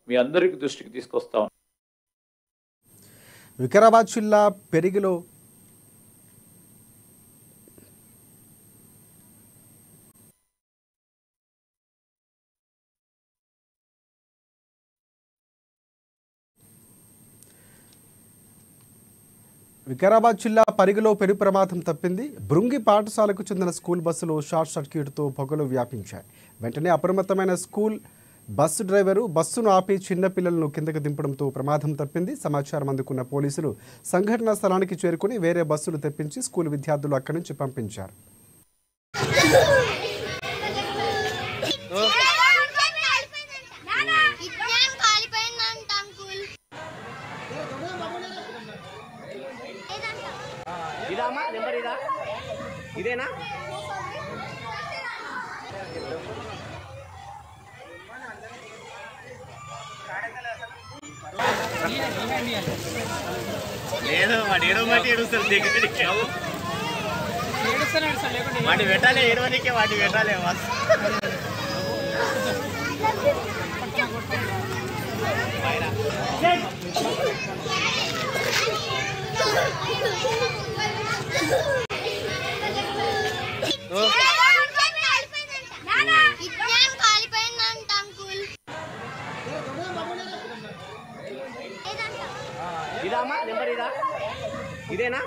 మీ అందరికి దృష్టికి తీసుకొస్తా ఉన్నాను. వికారాబాద్ జిల్లా పెరిగిలో పెను ప్రమాదం తప్పింది. బృంగి పాఠశాలకు చెందిన స్కూల్ బస్సులు షార్ట్ సర్క్యూట్తో పొగలు వ్యాపించాయి. వెంటనే అప్రమత్తమైన స్కూల్ బస్సు డ్రైవరు బస్సును ఆపి చిన్న పిల్లలను కిందకు దింపడంతో ప్రమాదం తప్పింది. సమాచారం అందుకున్న పోలీసులు సంఘటనా స్థలానికి చేరుకుని వేరే బస్సులు తెప్పించి స్కూల్ విద్యార్థులు అక్కడి నుంచి పంపించారు. ఇదామా నెంబర్ ఇదా ఇదేనా లేదు వాడు ఏడో మట్టి ఏడుస్తారు దగ్గరికి వాటి పెట్టాలి ఏడవనికే వాటి పెట్టాలి ఇదామా నెంబర్ ఇదా ఇదేనా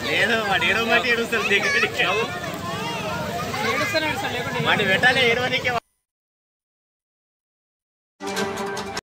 లేదు వాడు ఏడో మట్టి ఏడుస్తారు దగ్గరికి వాటి పెట్టాలి ఏడవనికే